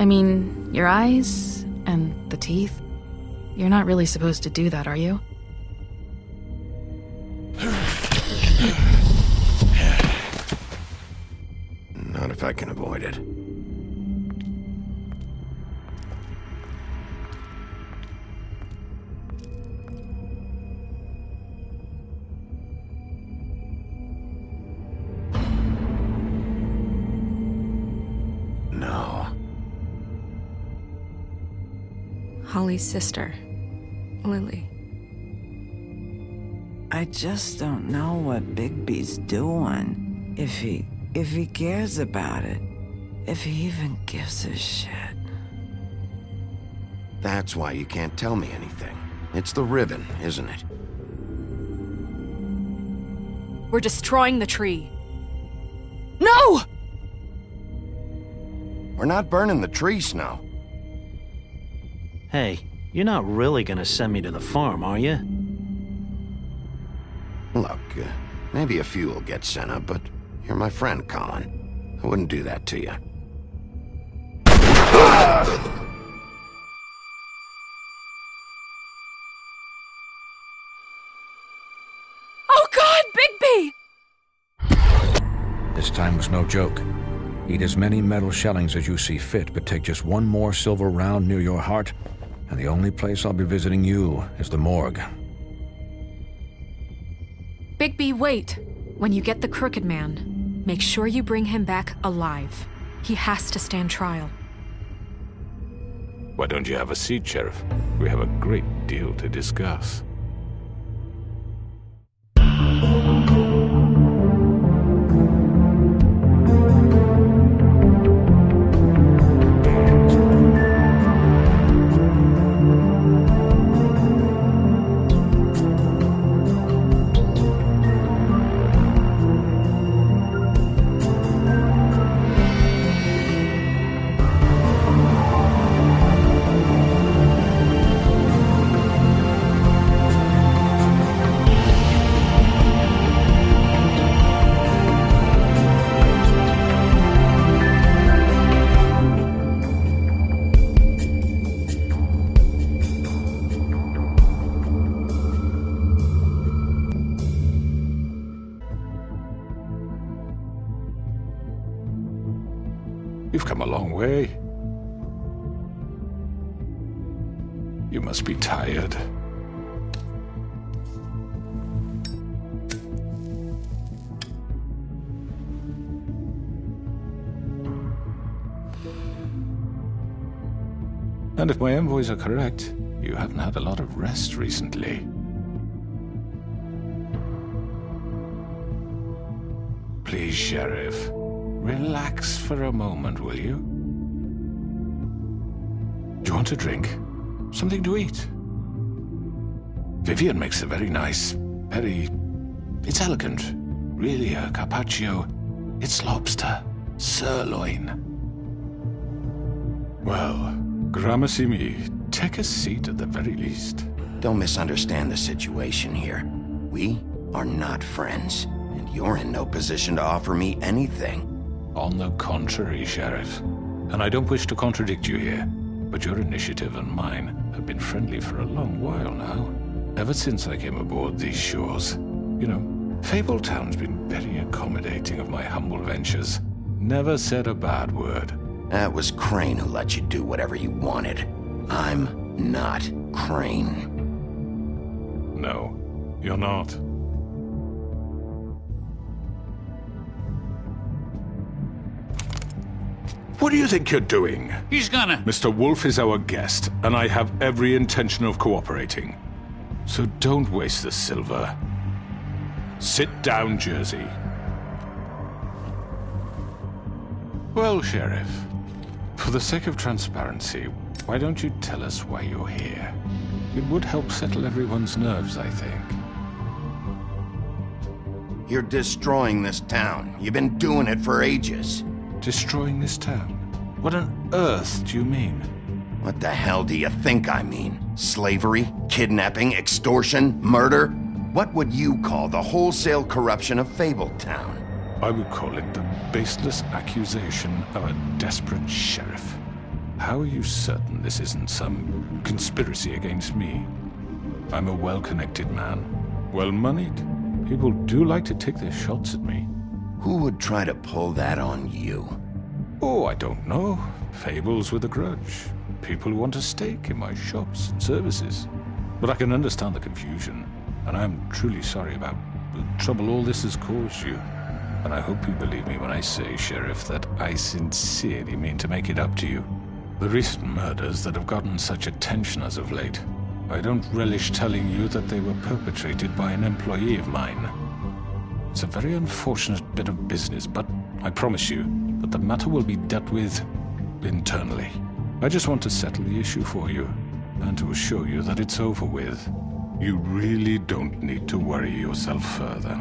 I mean, your eyes and the teeth. You're not really supposed to do that, are you? Not if I can avoid it. No. Holly's sister, Lily. I just don't know what Bigby's doing. If he cares about it. If he even gives a shit. That's why you can't tell me anything. It's the ribbon, isn't it? We're destroying the tree. No! We're not burning the tree, Snow. Hey, you're not really gonna send me to the farm, are you? Look, maybe a few will get sent up, but you're my friend, Colin. I wouldn't do that to you. Oh God, Bigby! This time was no joke. Eat as many metal shellings as you see fit, but take just one more silver round near your heart, and the only place I'll be visiting you is the morgue. Bigby, wait. When you get the Crooked Man, make sure you bring him back alive. He has to stand trial. Why don't you have a seat, Sheriff? We have a great deal to discuss. You've come a long way. You must be tired. And if my envoys are correct, you haven't had a lot of rest recently. Please, Sheriff. Relax for a moment, will you? Do you want a drink? Something to eat? Vivian makes a very nice, it's elegant. Really a carpaccio. It's lobster. Sirloin. Well, gramercy me. Take a seat at the very least. Don't misunderstand the situation here. We are not friends, and you're in no position to offer me anything. On the contrary, Sheriff. And I don't wish to contradict you here, but your initiative and mine have been friendly for a long while now. Ever since I came aboard these shores. You know, Fabletown's been very accommodating of my humble ventures. Never said a bad word. That was Crane who let you do whatever you wanted. I'm not Crane. No, you're not. What do you think you're doing? He's gonna... Mr. Wolf is our guest, and I have every intention of cooperating. So don't waste the silver. Sit down, Jersey. Well, Sheriff, for the sake of transparency, why don't you tell us why you're here? It would help settle everyone's nerves, I think. You're destroying this town. You've been doing it for ages. Destroying this town? What on earth do you mean? What the hell do you think I mean? Slavery? Kidnapping? Extortion? Murder? What would you call the wholesale corruption of Fabletown? I would call it the baseless accusation of a desperate sheriff. How are you certain this isn't some conspiracy against me? I'm a well-connected man, well-moneyed. People do like to take their shots at me. Who would try to pull that on you? Oh, I don't know. Fables with a grudge. People who want a stake in my shops and services. But I can understand the confusion, and I'm truly sorry about the trouble all this has caused you. And I hope you believe me when I say, Sheriff, that I sincerely mean to make it up to you. The recent murders that have gotten such attention as of late, I don't relish telling you that they were perpetrated by an employee of mine. It's a very unfortunate bit of business, but I promise you that the matter will be dealt with internally. I just want to settle the issue for you, and to assure you that it's over with. You really don't need to worry yourself further.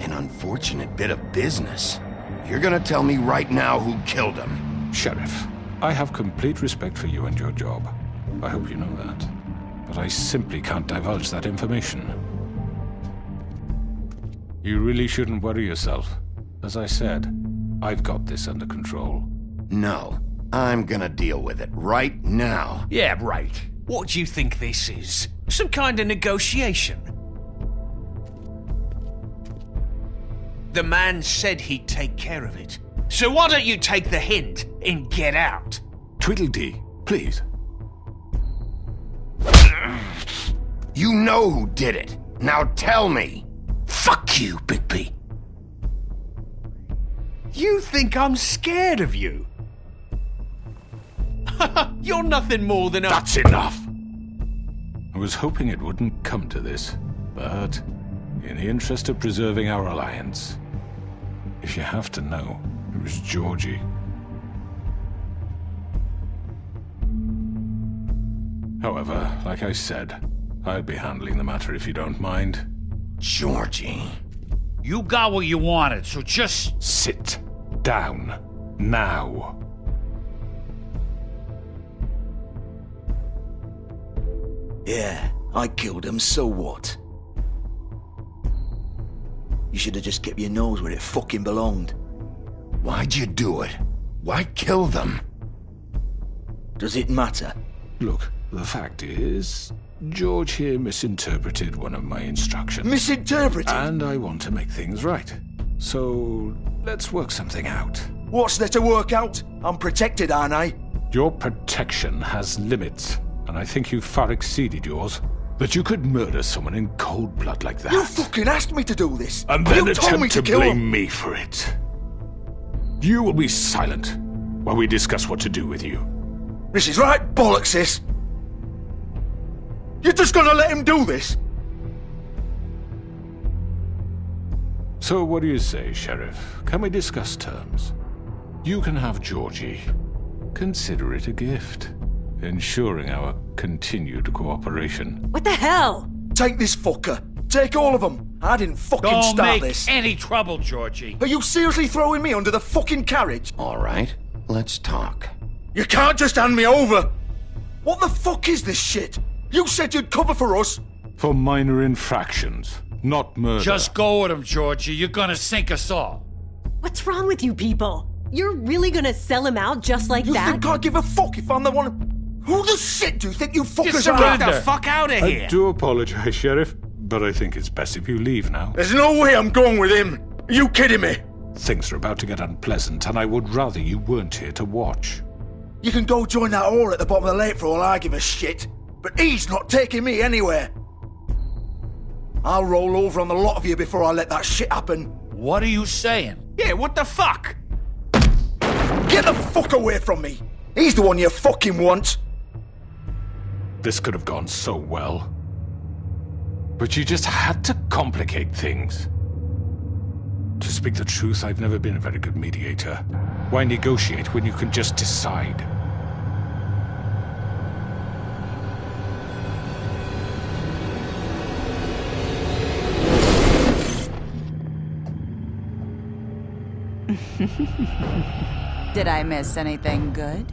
An unfortunate bit of business. You're gonna tell me right now who killed him. Sheriff, I have complete respect for you and your job. I hope you know that. But I simply can't divulge that information. You really shouldn't worry yourself. As I said, I've got this under control. No, I'm gonna deal with it right now. Yeah, right. What do you think this is? Some kind of negotiation? The man said he'd take care of it. So why don't you take the hint and get out? Tweedledee, please. You know who did it. Now tell me. Fuck you, Bigby. You think I'm scared of you? You're nothing more than a... That's enough! I was hoping it wouldn't come to this, but in the interest of preserving our alliance, if you have to know, it was Georgie. However, like I said, I'll be handling the matter if you don't mind. Georgie. You got what you wanted, so just... Sit down. Now. Yeah, I killed him, so what? You should have just kept your nose where it fucking belonged. Why'd you do it? Why kill them? Does it matter? Look, the fact is, George here misinterpreted one of my instructions. Misinterpreted? And I want to make things right. So, let's work something out. What's there to work out? I'm protected, aren't I? Your protection has limits, and I think you've far exceeded yours. That you could murder someone in cold blood like that. You fucking asked me to do this! And then you told me attempt to kill blame him. me for it. You will be silent while we discuss what to do with you. This is right bollocks, sis. You're just gonna let him do this? So what do you say, Sheriff? Can we discuss terms? You can have Georgie. Consider it a gift, ensuring our continued cooperation. What the hell? Take this fucker. Take all of them. I didn't fucking Don't start make this. any trouble, Georgie. Are you seriously throwing me under the fucking carriage? All right, let's talk. You can't just hand me over. What the fuck is this shit? You said you'd cover for us. For minor infractions, not murder. Just go with him, Georgie. You're gonna sink us all. What's wrong with you people? You're really gonna sell him out just like You that? think I give a fuck if I'm the one? Who the shit do you think you fuckers are? Get the fuck out of here. I do apologize, Sheriff, but I think it's best if you leave now. There's no way I'm going with him. Are you kidding me? Things are about to get unpleasant, and I would rather you weren't here to watch. You can go join that whore at the bottom of the lake for all I give a shit. But he's not taking me anywhere. I'll roll over on the lot of you before I let that shit happen. What are you saying? Yeah, what the fuck? Get the fuck away from me. He's the one you fucking want. This could have gone so well. But you just had to complicate things. To speak the truth, I've never been a very good mediator. Why negotiate when you can just decide? Did I miss anything good?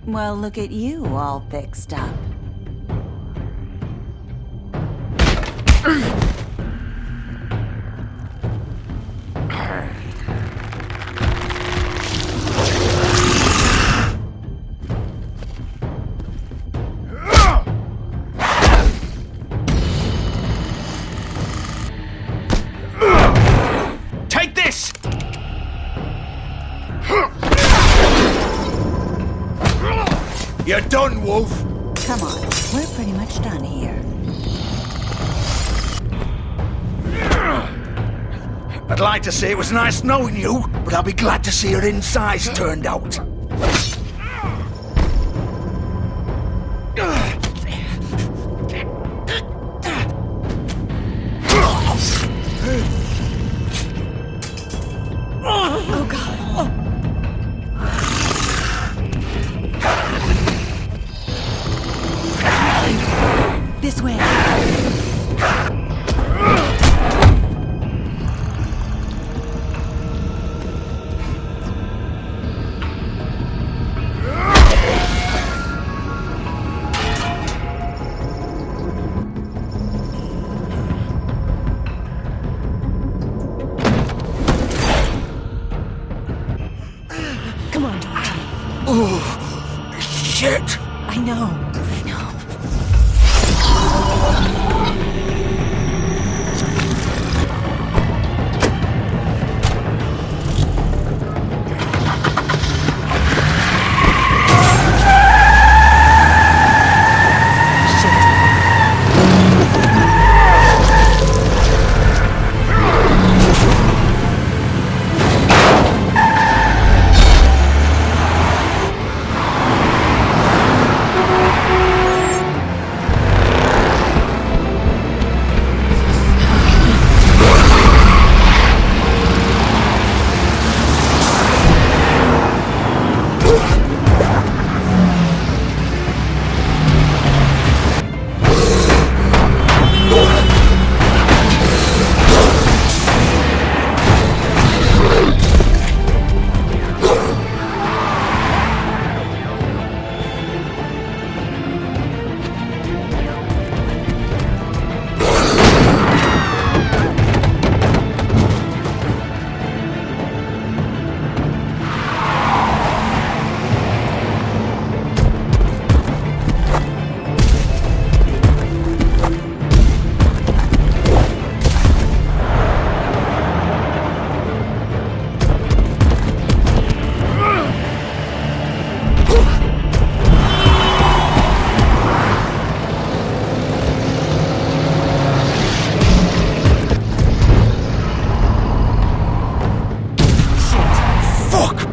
Well, look at you, all fixed up. You're done, Wolf. Come on, we're pretty much done here. I'd like to say it was nice knowing you, but I'll be glad to see your insides turned out. Oh, God. Oh. This way. Shit! I know.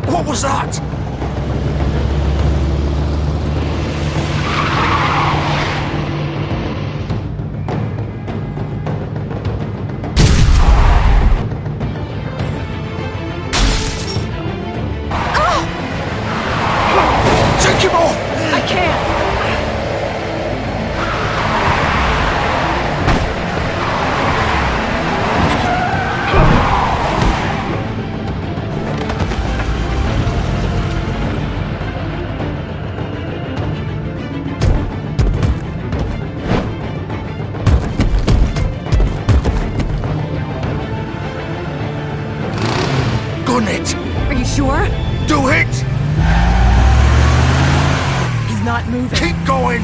What was that? Take him off! I can't! Gun it! Are you sure? Do it! He's not moving. Keep going!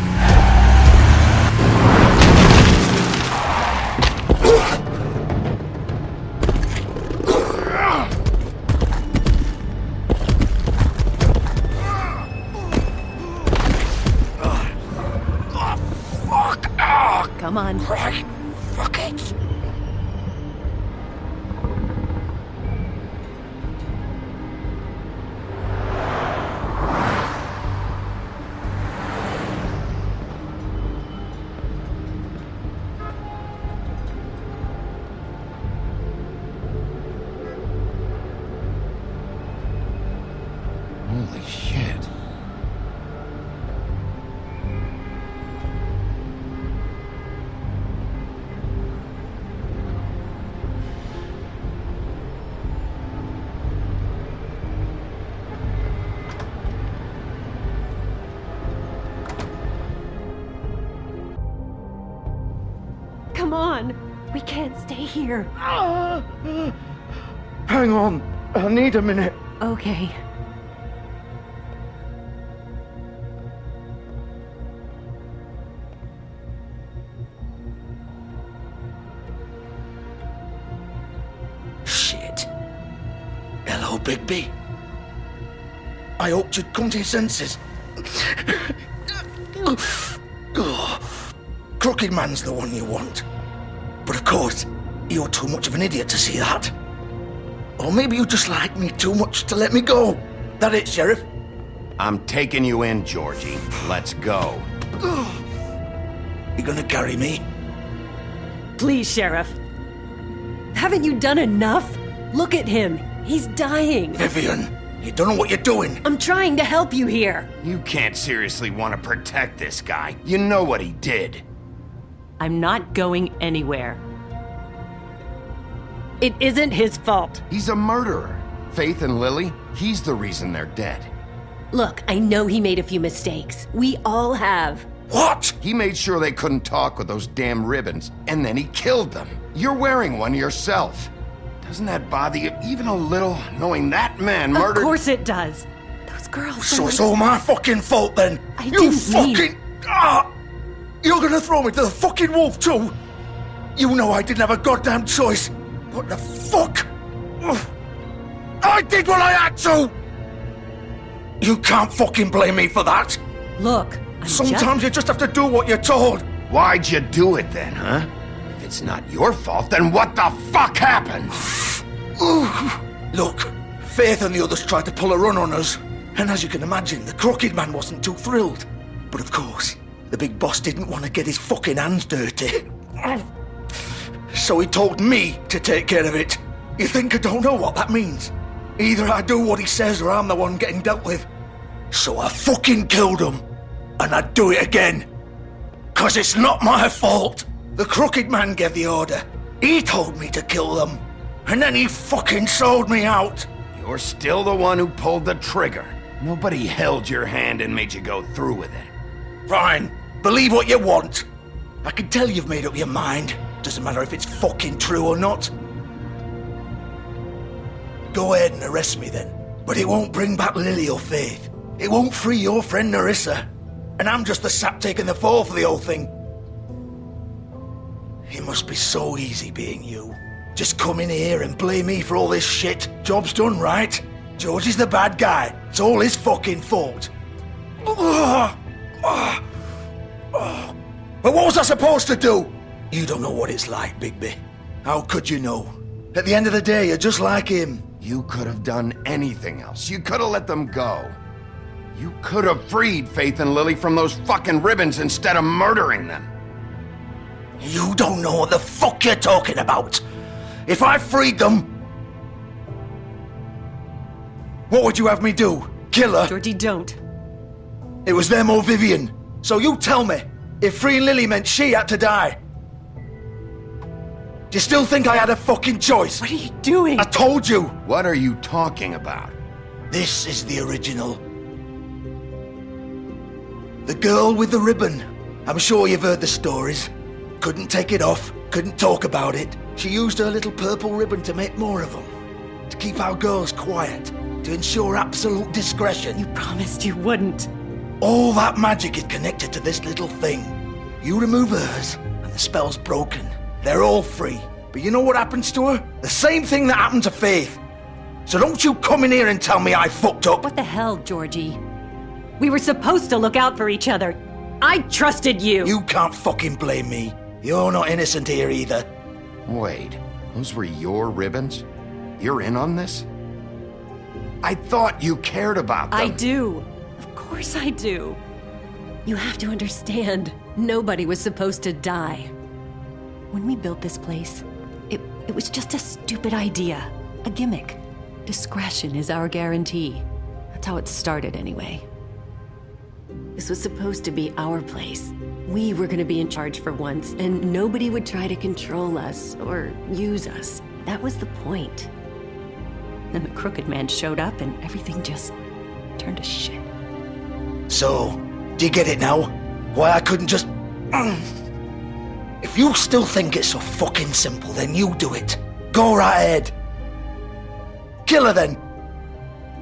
Come on. Right. Fuck it. Holy shit. Come on. We can't stay here. Hang on. I need a minute. Okay. Shit. Hello, Bigby. I hoped you'd come to your senses. Crooked Man's the one you want. But of course, you're too much of an idiot to see that. Or maybe you just like me too much to let me go. That it, Sheriff? I'm taking you in, Georgie. Let's go. You gonna carry me? Please, Sheriff. Haven't you done enough? Look at him. He's dying. Vivian, you don't know what you're doing. I'm trying to help you here. You can't seriously want to protect this guy. You know what he did. I'm not going anywhere. It isn't his fault. He's a murderer. Faith and Lily, he's the reason they're dead. Look, I know he made a few mistakes. We all have. What? He made sure they couldn't talk with those damn ribbons, and then he killed them. You're wearing one yourself. Doesn't that bother you even a little, knowing that man murdered— Of course it does. Those girls— So it's all my fucking fault then? I didn't fucking— You're gonna throw me to the fucking wolf too? You know I didn't have a goddamn choice. What the fuck? I did what I had to! You can't fucking blame me for that. Look, sometimes you just have to do what you're told. Why'd you do it then, huh? If it's not your fault, then what the fuck happened? Look, Faith and the others tried to pull a run on us. And as you can imagine, the Crooked Man wasn't too thrilled. But of course, the big boss didn't want to get his fucking hands dirty. So he told me to take care of it. You think I don't know what that means? Either I do what he says or I'm the one getting dealt with. So I fucking killed him. And I'd do it again. 'Cause it's not my fault. The Crooked Man gave the order. He told me to kill them. And then he fucking sold me out. You're still the one who pulled the trigger. Nobody held your hand and made you go through with it. Fine. Believe what you want. I can tell you've made up your mind. Doesn't matter if it's fucking true or not. Go ahead and arrest me then. But it won't bring back Lily or Faith. It won't free your friend Narissa. And I'm just the sap taking the fall for the whole thing. It must be so easy being you. Just come in here and blame me for all this shit. Job's done, right? George is the bad guy. It's all his fucking fault. But what was I supposed to do? You don't know what it's like, Bigby. How could you know? At the end of the day, you're just like him. You could have done anything else. You could have let them go. You could have freed Faith and Lily from those fucking ribbons instead of murdering them. You don't know what the fuck you're talking about. If I freed them, what would you have me do? Kill her? Georgie, don't. It was them or Vivian. So you tell me, if freeing Lily meant she had to die, do you still think I had a fucking choice? What are you doing? I told you. What are you talking about? This is the original. The girl with the ribbon. I'm sure you've heard the stories. Couldn't take it off, couldn't talk about it. She used her little purple ribbon to make more of them. To keep our girls quiet. To ensure absolute discretion. You promised you wouldn't. All that magic is connected to this little thing. You remove hers, and the spell's broken. They're all free. But you know what happens to her? The same thing that happened to Faith. So don't you come in here and tell me I fucked up. What the hell, Georgie? We were supposed to look out for each other. I trusted you. You can't fucking blame me. You're not innocent here either. Wait, those were your ribbons? You're in on this? I thought you cared about them. I do. Of course I do. You have to understand, nobody was supposed to die. When we built this place, it was just a stupid idea. A gimmick. Discretion is our guarantee. That's how it started anyway. This was supposed to be our place. We were gonna be in charge for once, and nobody would try to control us or use us. That was the point. Then the Crooked Man showed up and everything just turned to shit. So, do you get it now? Why I couldn't just... If you still think it's so fucking simple, then you do it. Go right ahead. Kill her then.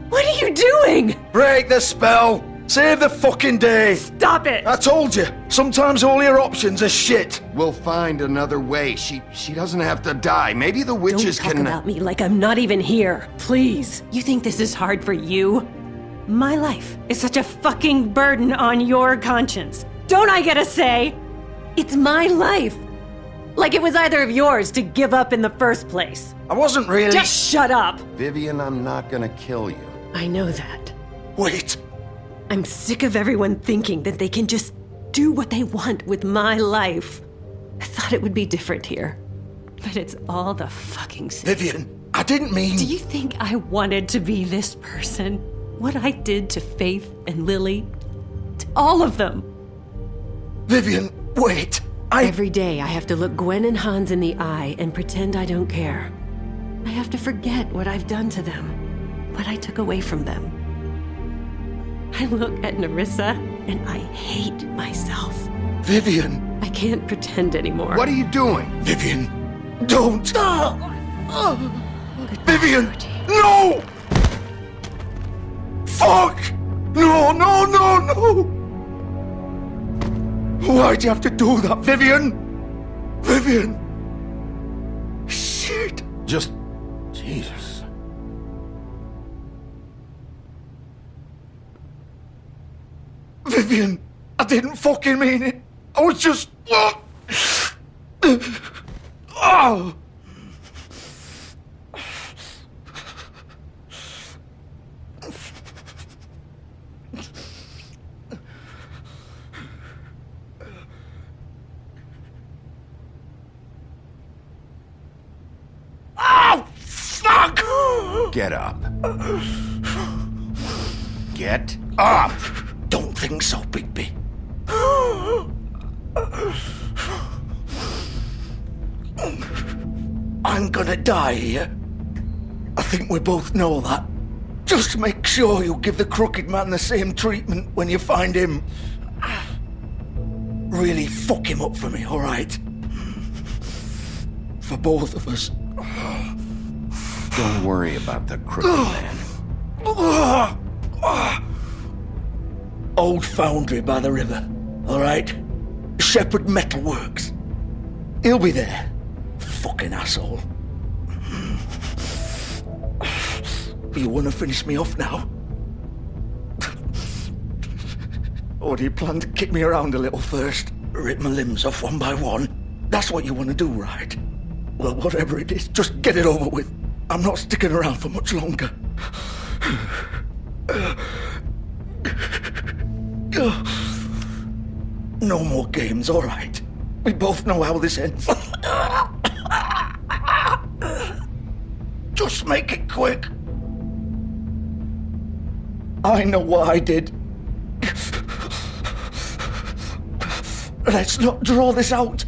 What are you doing? Break the spell. Save the fucking day. Stop it. I told you. Sometimes all your options are shit. We'll find another way. She doesn't have to die. Maybe the witches Don't talk can... about me like I'm not even here. Please. You think this is hard for you? My life is such a fucking burden on your conscience. Don't I get a say? It's my life. Like it was either of yours to give up in the first place. I wasn't really... Just shut up! Vivian, I'm not gonna kill you. I know that. Wait. I'm sick of everyone thinking that they can just do what they want with my life. I thought it would be different here. But it's all the fucking same. Vivian, I didn't mean... Do you think I wanted to be this person? What I did to Faith and Lily? To all of them? Vivian, wait. Every day I have to look Gwen and Hans in the eye and pretend I don't care. I have to forget what I've done to them, what I took away from them. I look at Nerissa and I hate myself. Vivian. I can't pretend anymore. What are you doing? Vivian, don't. Vivian, no! Fuck! No, no, no, no! Why'd you have to do that, Vivian? Vivian! Shit! Just... Jesus. Vivian, I didn't fucking mean it. I was just... Oh! Fuck! Get up. Get up! Don't think so, Bigby. I'm gonna die here. I think we both know that. Just make sure you give the crooked man the same treatment when you find him. Really fuck him up for me, alright? For both of us. Don't worry about the crooked man. Old foundry by the river, alright? Shepherd Metalworks. He'll be there. Fucking asshole. You wanna finish me off now? Or do you plan to kick me around a little first? Rip my limbs off one by one? That's what you wanna do, right? Well, whatever it is, just get it over with. I'm not sticking around for much longer. No more games, all right? We both know how this ends. Just make it quick. I know what I did. Let's not draw this out.